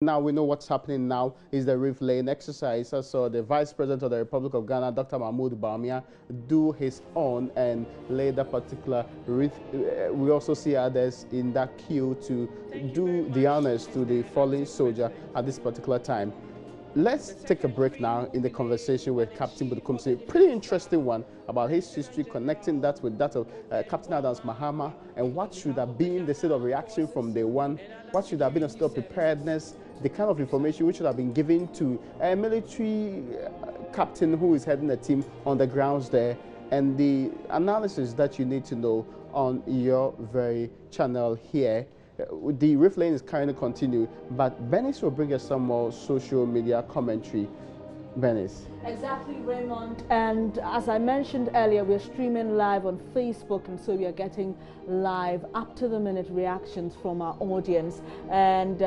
Now we know what's happening now is the Wreath laying exercise. So the Vice President of the Republic of Ghana, Dr. Mahmoud Bawumia, do his own and lay that particular wreath. We also see others in that queue to do the honors to the fallen soldier at this particular time. Let's take a break now in the conversation with Captain Budukumsi. Pretty interesting one about his history, connecting that with that of Captain Adams Mahama, and what should have been the state of reaction from day one, what should have been a state of preparedness, the kind of information which should have been given to a military captain who is heading the team on the grounds there, and the analysis that you need to know on your very channel here. The Wreath lane is kind of continue, but Bernice will bring us some more social media commentary. Bernice. Exactly, Raymond. And as I mentioned earlier, we're streaming live on Facebook, and so we are getting live up-to-the-minute reactions from our audience. And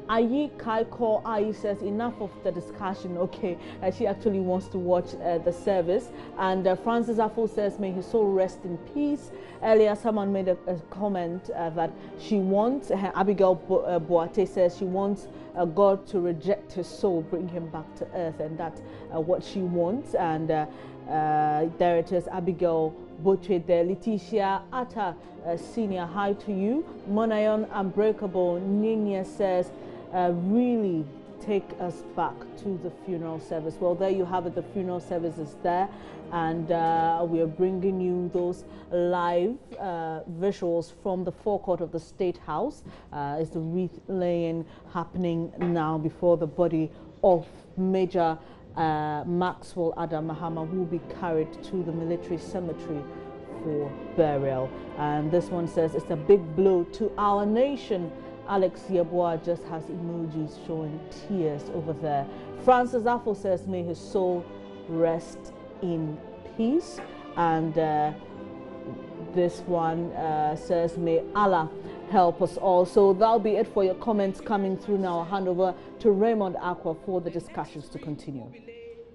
Ayi Kaiko Ayi says, enough of the discussion. Okay, she actually wants to watch the service. And Francis Afo says, may his soul rest in peace. Earlier, someone made a comment that she wants, Abigail Boate says she wants God to reject his soul, bring him back to earth, and that's what she wants. And there it is, Abigail Boate there. Letitia Atta, senior, hi to you. Monayon Unbreakable Nina says, really take us back to the funeral service. Well, there you have it, the funeral service is there, and we are bringing you those live visuals from the forecourt of the State House. Is the wreath laying happening now before the body of Major Maxwell Adam Mahama, who will be carried to the military cemetery for burial. And this one says, it's a big blow to our nation. Alex Yeboah just has emojis showing tears over there. Francis Afo says, may his soul rest in peace. And this one says, may Allah help us all. So that'll be it for your comments coming through now. I'll hand over to Raymond Aqua for the discussions to continue.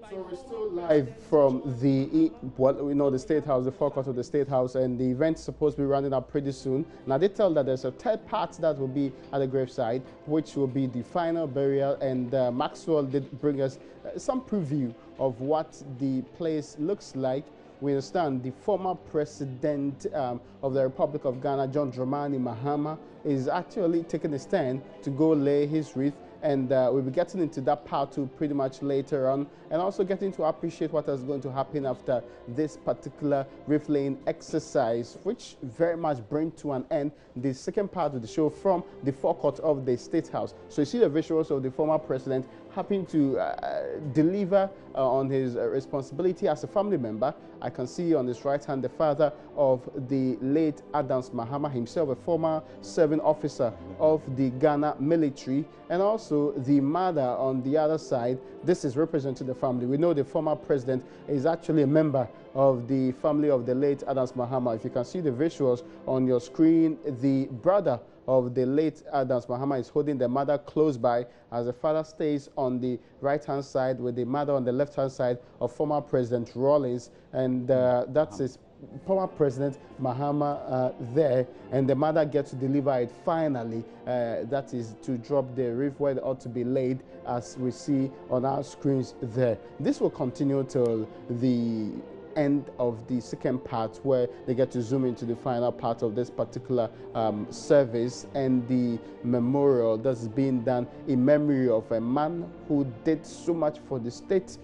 So we're still live from the, what we know, the State House, the forecourt of the State House, and the event is supposed to be running up pretty soon. Now they tell that there's a third part that will be at the graveside, which will be the final burial, and Maxwell did bring us some preview of what the place looks like. We understand the former president of the Republic of Ghana, John Dramani Mahama, is actually taking a stand to go lay his wreath. And we'll be getting into that part too pretty much later on, and also getting to appreciate what is going to happen after this particular wreath laying exercise, which very much brings to an end the second part of the show from the forecourt of the State House. So you see the visuals of the former president having to deliver on his responsibility as a family member. I can see on his right hand the father of the late Adams Mahama, himself a former serving officer of the Ghana military, and also the mother on the other side. This is representing the family. We know the former president is actually a member of the family of the late Adams Mahama. If you can see the visuals on your screen, the brother of the late Adams Mahama is holding the mother close by, as the father stays on the right-hand side with the mother on the left-hand side of former President Rawlings, and that's his former President Mahama there, and the mother gets to deliver it finally. That is to drop the wreath where it ought to be laid, as we see on our screens there. This will continue till the end of the second part, where they get to zoom into the final part of this particular service and the memorial that's being done in memory of a man who did so much for the state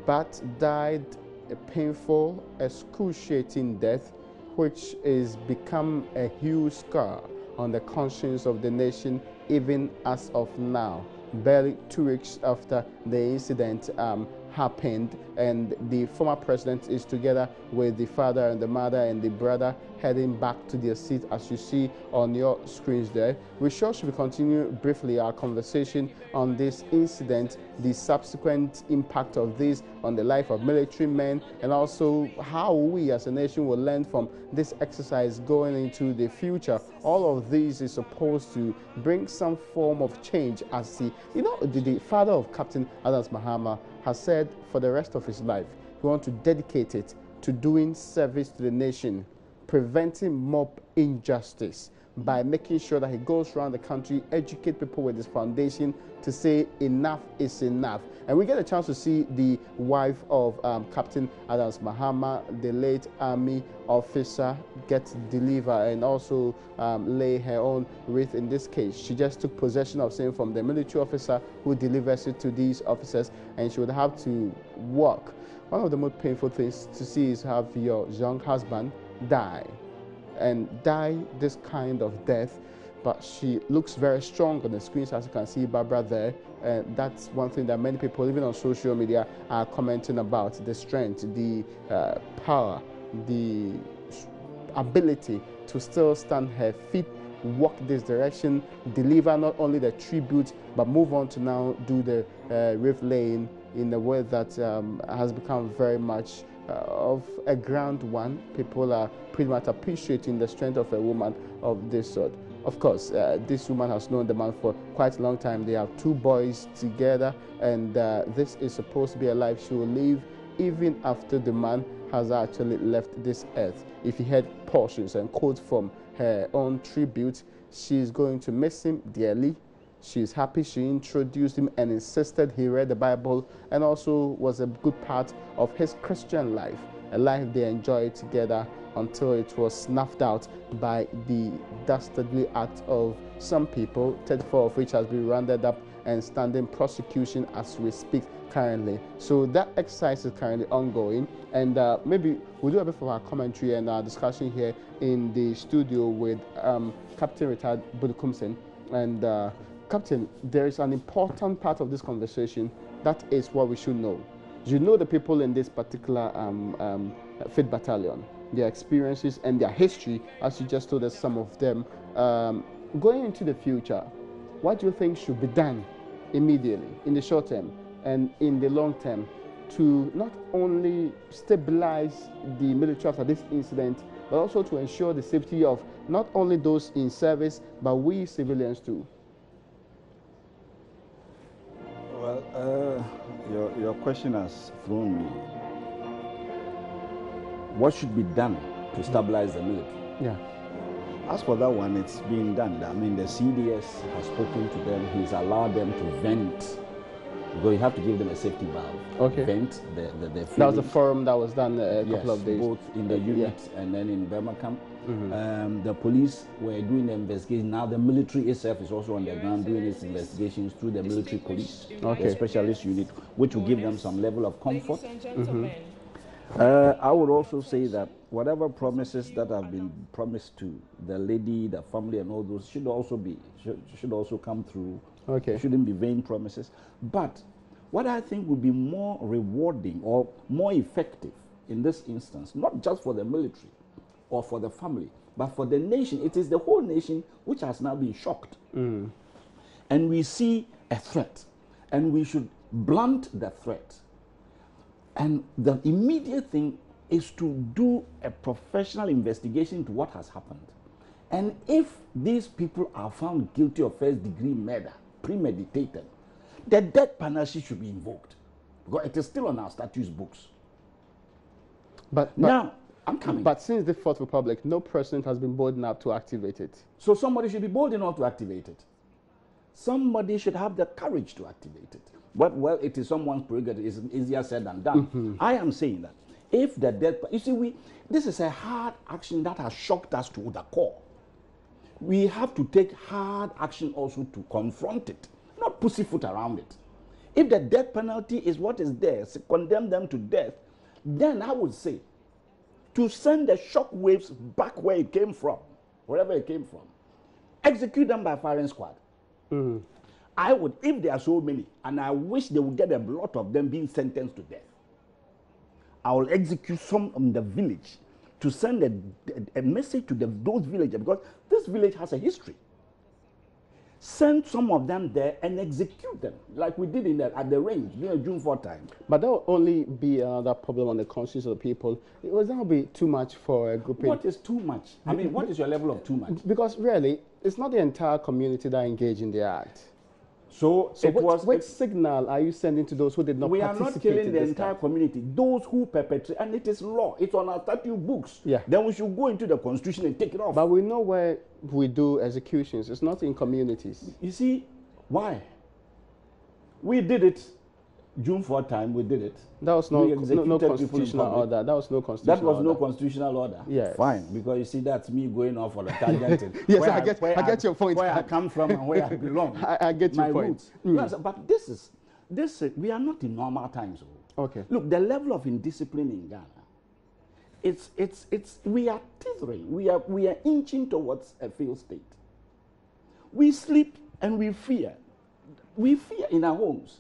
but died a painful, excruciating death, which is become a huge scar on the conscience of the nation even as of now, barely 2 weeks after the incident happened. And the former president is together with the father and the mother and the brother heading back to their seat, as you see on your screens there. We sure should continue briefly our conversation on this incident, the subsequent impact of this on the life of military men, and also how we as a nation will learn from this exercise going into the future. All of this is supposed to bring some form of change, as the father of Captain Adams Mahama has said for the rest of his life, he wants to dedicate it to doing service to the nation, preventing mob injustice by making sure that he goes around the country, educate people with his foundation to say enough is enough. And we get a chance to see the wife of Captain Adams Mahama, the late army officer, get delivered and also lay her own wreath in this case. She just took possession of something from the military officer who delivers it to these officers, and she would have to walk. One of the most painful things to see is have your young husband die, and die this kind of death. But she looks very strong on the screens, as you can see Barbara there. And that's one thing that many people, even on social media, are commenting about: the strength, the power, the ability to still stand her feet, walk this direction, deliver not only the tribute, but move on to now do the wreath laying in a way that has become very much of a grand one. People are pretty much appreciating the strength of a woman of this sort. Of course, this woman has known the man for quite a long time. They have 2 boys together, and this is supposed to be a life she will live even after the man has actually left this earth. If you had portions and quotes from her own tribute, she's going to miss him dearly. She's happy she introduced him and insisted he read the Bible, and also was a good part of his Christian life, a life they enjoyed together until it was snuffed out by the dastardly act of some people, 34 of which has been rounded up and standing prosecution as we speak currently. So that exercise is currently ongoing, and maybe we'll do a bit of our commentary and our discussion here in the studio with Captain Retired Budukumsen. And Captain, there is an important part of this conversation that is what we should know. You know the people in this particular Fifth Battalion, their experiences and their history, as you just told us some of them. Going into the future, what do you think should be done immediately, in the short term and in the long term, to not only stabilize the military after this incident, but also to ensure the safety of not only those in service, but we civilians too? Well, your question has thrown me. What should be done to stabilize the military? Yeah. As for that one, it's being done. I mean, the CDS has spoken to them. He's allowed them to vent, because you have to give them a safety valve. Okay. Vent the That was the forum that was done a couple of days. Both in the unit and then in Burma camp. The police were doing the investigation. Now the military itself is also on the ground doing its investigations through the military police, the specialist unit, which will give them some level of comfort. I would also say that whatever promises that have been promised to the lady, the family, and all those should also come through. Okay. Shouldn't be vain promises. But what I think would be more rewarding or more effective in this instance, not just for the military or for the family, but for the nation. It is the whole nation which has now been shocked. And we see a threat, and we should blunt the threat. And the immediate thing is to do a professional investigation into what has happened. And if these people are found guilty of first-degree murder, premeditated, the death penalty should be invoked, because it is still on our statutes books. But now, I'm coming. But since the Fourth Republic, no president has been bold enough to activate it. So somebody should be bold enough to activate it. Somebody should have the courage to activate it. But, well, it is someone's prerogative. It's easier said than done. I am saying that if the death, you see, this is a hard action that has shocked us to the core. We have to take hard action also to confront it, not pussyfoot around it. If the death penalty is what is there, condemn them to death, then I would say to send the shock waves back where it came from, wherever it came from, execute them by firing squad. I would, if there are so many, and I wish they would get a lot of them being sentenced to death, I will execute some in the village to send a message to those villagers, because this village has a history. Send some of them there and execute them, like we did at the range during June 4 time. But that will only be another problem on the conscience of the people. It will not be too much for a group. What is too much? I mean, what is your level of too much? Because really, it's not the entire community that engage in the act. So which signal are you sending to those who did not participate? We are not killing the entire community. Those who perpetrate, and it is law. It's on our statute books. Yeah. Then we should go into the constitution and take it off. But we know where we do executions. It's not in communities. You see, why? We did it. June 4 time, we did it. That was no constitutional order. That was no constitutional order. That was no constitutional order. Yes. Fine, because you see, that's me going off on a tangent. Yes, I get your point. Where I come from and where I belong. I get your point. Roots. But this we are not in normal times. Okay. Look, the level of indiscipline in Ghana, we are teetering. We are inching towards a failed state. We sleep and we fear. We fear in our homes.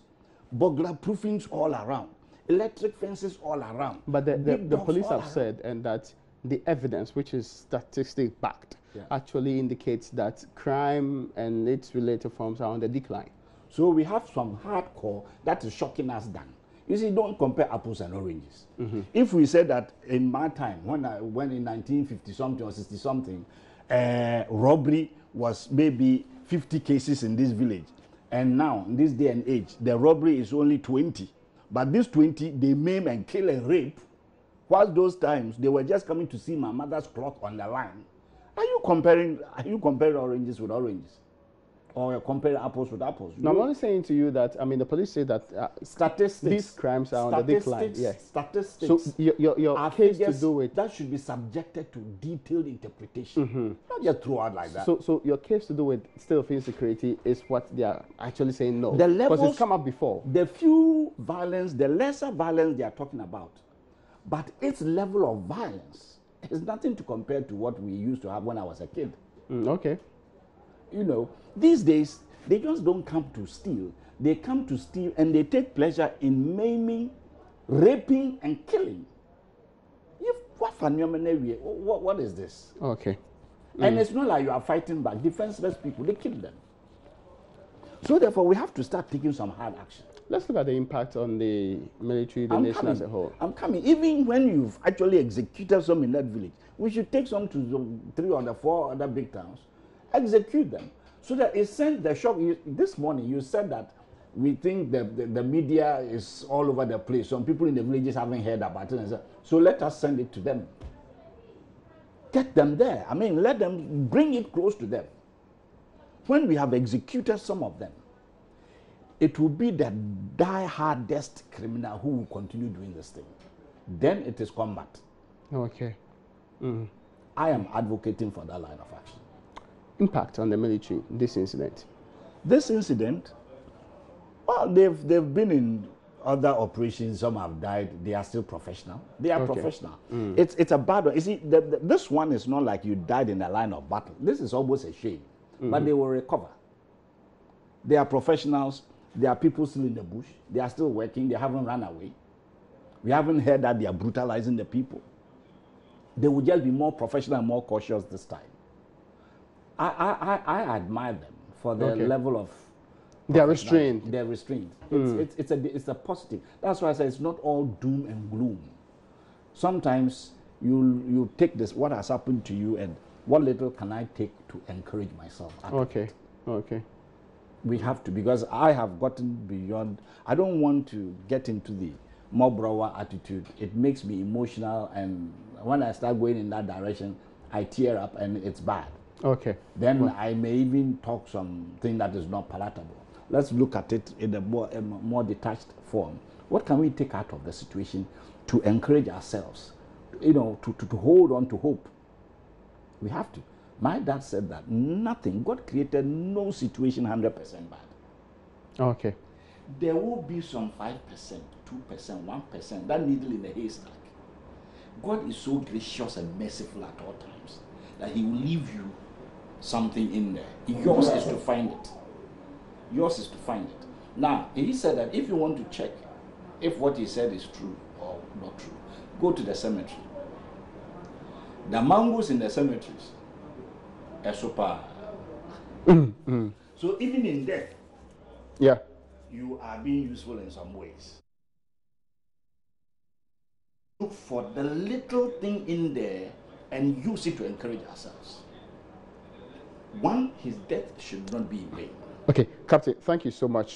Burglar proofings all around, electric fences all around. But the police have said, and that the evidence, which is statistic backed, actually indicates that crime and its related forms are on the decline. So we have some hardcore that is shocking us down. You see, don't compare apples and oranges. If we said that in my time, when in 1950 something or 60 something, robbery was maybe 50 cases in this village. And now, in this day and age, the robbery is only 20. But these 20, they maim and kill and rape. Whilst those times, they were just coming to see my mother's clock on the line. Are you comparing oranges with oranges? Or comparing apples with apples? No, I'm only saying to you that, I mean, the police say that statistics, these crimes are on the decline. Yes. Statistics. So your case to do it. That should be subjected to detailed interpretation. Not just throw out like that. So your case to do with state of insecurity is what they are actually saying no. The levels, because it's come up before. The few violence, the lesser violence they are talking about, but its level of violence is nothing to compare to what we used to have when I was a kid. Okay. You know, these days, they just don't come to steal. They come to steal and they take pleasure in maiming, raping, and killing. What is this? Okay. And it's not like you are fighting back. Defenseless people, they kill them. So therefore, we have to start taking some hard action. Let's look at the impact on the military, the nation as a whole. I'm coming. Even when you've actually executed some in that village, we should take some to the 3 or the 4 other big towns. Execute them so that it sends the shock. This morning you said that we think the media is all over the place. Some people in the villages haven't heard about it. So let us send it to them. Get them there. I mean, let them bring it close to them. When we have executed some of them, it will be the die-hardest criminal who will continue doing this thing. Then it is combat. Okay. I am advocating for that line of action. Impact on the military, this incident? This incident, well, they've been in other operations. Some have died. They are still professional. They are professional. It's a bad one. You see, this one is not like you died in the line of battle. This is almost a shame. But they will recover. They are professionals. There are people still in the bush. They are still working. They haven't run away. We haven't heard that they are brutalizing the people. They will just be more professional and more cautious this time. I admire them for their level of. They are restrained. They're restrained. It's a positive. That's why I say it's not all doom and gloom. Sometimes you take this, what has happened to you, and what little can I take to encourage myself? Okay. We have to, because I have gotten beyond. I don't want to get into the mob-brower attitude. It makes me emotional, and when I start going in that direction, I tear up, and it's bad. Okay. Then I may even talk something that is not palatable. Let's look at it in a more detached form. What can we take out of the situation to encourage ourselves? You know, to hold on to hope. We have to. My dad said that nothing, God created no situation 100% bad. Okay. There will be some 5%, 2%, 1%, that needle in the haystack. God is so gracious and merciful at all times that He will leave you something in there. Yours is to find it. Yours is to find it. Now, He said that if you want to check if what He said is true or not true, go to the cemetery. The mangoes in the cemeteries are super. So even in death, you are being useful in some ways. Look for the little thing in there and use it to encourage ourselves. One, his death should not be in vain. Okay, Captain, thank you so much.